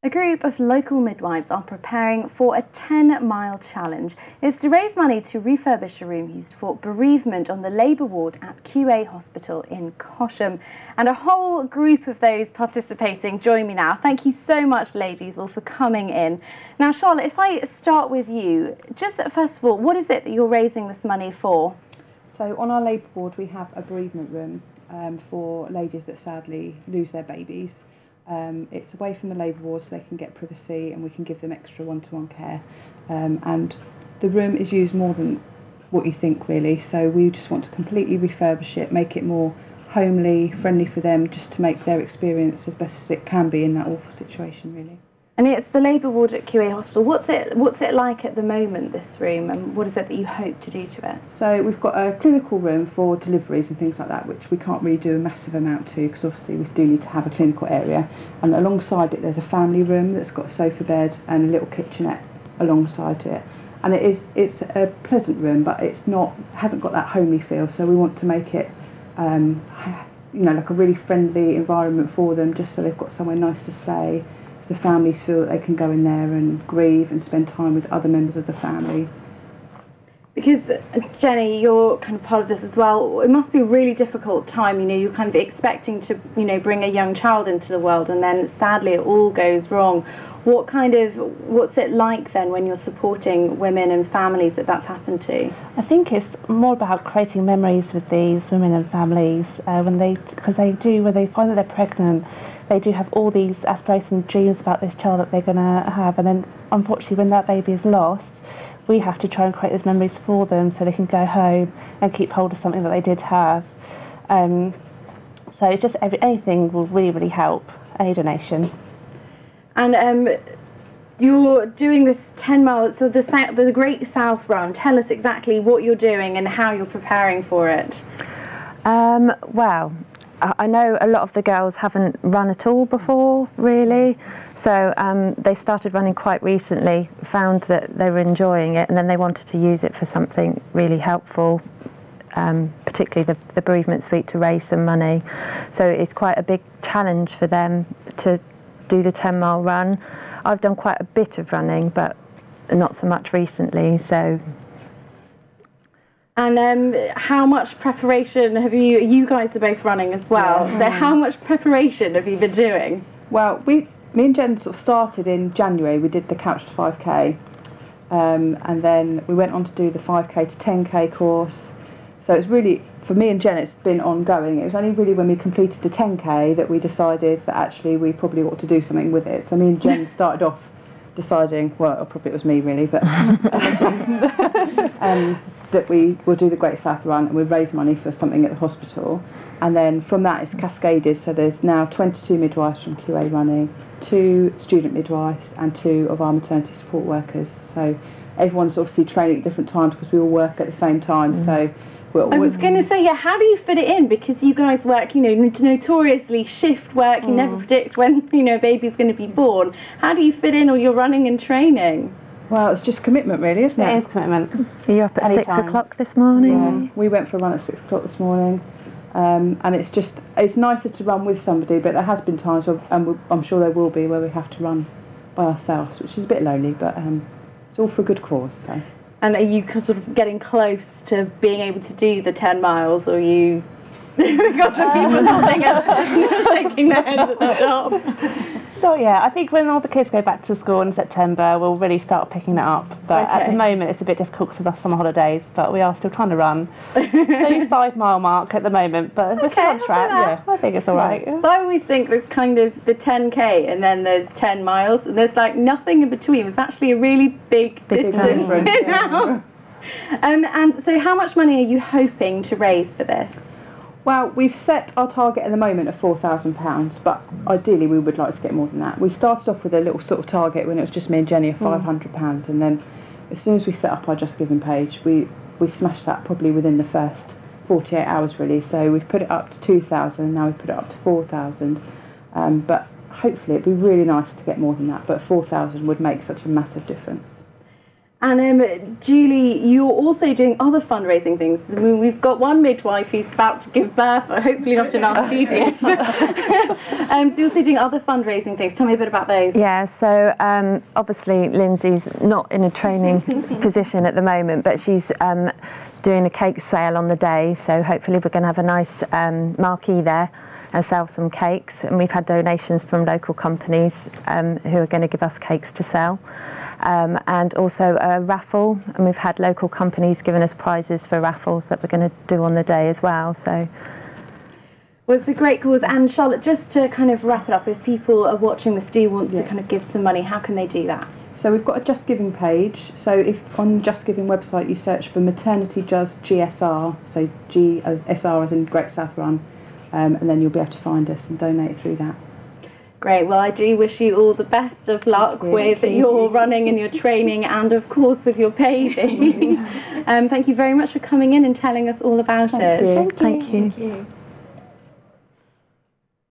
A group of local midwives are preparing for a 10-mile challenge. It's to raise money to refurbish a room used for bereavement on the labour ward at QA Hospital in Cosham. And a whole group of those participating join me now. Thank you so much, ladies, all for coming in. Now, Charlotte, if I start with you, just first of all, what is it that you're raising this money for? So on our labour ward, we have a bereavement room for ladies that sadly lose their babies. It's away from the labour ward so they can get privacy and we can give them extra one-to-one care. And the room is used more than what you think, really, so we just want to completely refurbish it, make it more homely, friendly for them, just to make their experience as best as it can be in that awful situation, really. And it's the labour ward at QA Hospital. What's it like at the moment, this room, and what is it that you hope to do to it? So we've got a clinical room for deliveries and things like that, which we can't really do a massive amount to, because obviously we do need to have a clinical area. And alongside it, there's a family room that's got a sofa bed and a little kitchenette alongside it. And it's a pleasant room, but hasn't got that homely feel. So we want to make it, like a really friendly environment for them, just so they've got somewhere nice to stay. The families feel that they can go in there and grieve and spend time with other members of the family. Because, Jenny, you're kind of part of this as well. It must be a really difficult time, you're kind of expecting to, bring a young child into the world, and then sadly it all goes wrong. What's it like then when you're supporting women and families that's happened to? I think it's more about creating memories with these women and families when they find that they're pregnant. They do have all these aspirations and dreams about this child that they're going to have, and then unfortunately when that baby is lost, we have to try and create those memories for them so they can go home and keep hold of something that they did have. So just anything will really, really help, any donation. And you're doing this 10 miles, so the Great South Run. Tell us exactly what you're doing and how you're preparing for it. Well, I know a lot of the girls haven't run at all before, really, so they started running quite recently, found that they were enjoying it, and then they wanted to use it for something really helpful, particularly the bereavement suite, to raise some money. So it's quite a big challenge for them to do the 10-mile run. I've done quite a bit of running, but not so much recently, so... And how much preparation have you guys are both running as well, so how much preparation have you been doing? Well, me and Jen sort of started in January. We did the Couch to 5k, and then we went on to do the 5k to 10k course. So it's really, for me and Jen, it's been ongoing. It was only really when we completed the 10k that we decided that actually we probably ought to do something with it. So me and Jen started off deciding, well, probably it was me really, but that we will do the Great South Run and we'll raise money for something at the hospital. And then from that it's cascaded, so there's now 22 midwives from QA running, 2 student midwives and 2 of our maternity support workers. So everyone's obviously training at different times because we all work at the same time. So I was going to say, how do you fit it in? Because you guys work, notoriously shift work. You never predict when, a baby's going to be born. How do you fit in all your running and training? Well, it's just commitment, really, isn't it? It is commitment. Are you up at 6 o'clock this morning? Yeah, we went for a run at 6 o'clock this morning. And it's nicer to run with somebody, but there has been times, and I'm sure there will be, where we have to run by ourselves, which is a bit lonely, but it's all for a good cause. So. And are you sort of getting close to being able to do the 10 miles, or are you... because of people nodding and shaking their heads at the top? Not yet. I think when all the kids go back to school in September, we'll really start picking it up. But at the moment, it's a bit difficult because of the summer holidays. But we are still trying to run the 5-mile mark at the moment. But we're still on track. Yeah, I think it's all right. So I always think there's kind of the 10k and then there's 10 miles and there's like nothing in between. It's actually a really big distance. And so how much money are you hoping to raise for this? Well, we've set our target at the moment of £4,000, but ideally we would like to get more than that. We started off with a little sort of target when it was just me and Jenny of £500, and then as soon as we set up our Just Giving page, we smashed that probably within the first 48 hours really. So we've put it up to 2,000, now we've put it up to 4,000, but hopefully it'd be really nice to get more than that, but 4,000 would make such a massive difference. And Julie, you're also doing other fundraising things. I mean, we've got one midwife who's about to give birth, hopefully not in our studio. So you're also doing other fundraising things. Tell me a bit about those. Yeah, so obviously Lindsay's not in a training position at the moment, but she's doing a cake sale on the day. So hopefully we're going to have a nice marquee there and sell some cakes. And we've had donations from local companies who are going to give us cakes to sell. And also a raffle, and we've had local companies giving us prizes for raffles that we're going to do on the day as well. So, well, it's a great cause. And Charlotte, just to kind of wrap it up, if people are watching this, do want to kind of give some money, how can they do that? So we've got a Just Giving page. So if on the Just Giving website you search for Maternity Just GSR, so G as SR as in Great South Run, and then you'll be able to find us and donate through that. Great. Well, I do wish you all the best of luck with your running and your training, and of course with your baby. Thank you very much for coming in and telling us all about it. Thank you.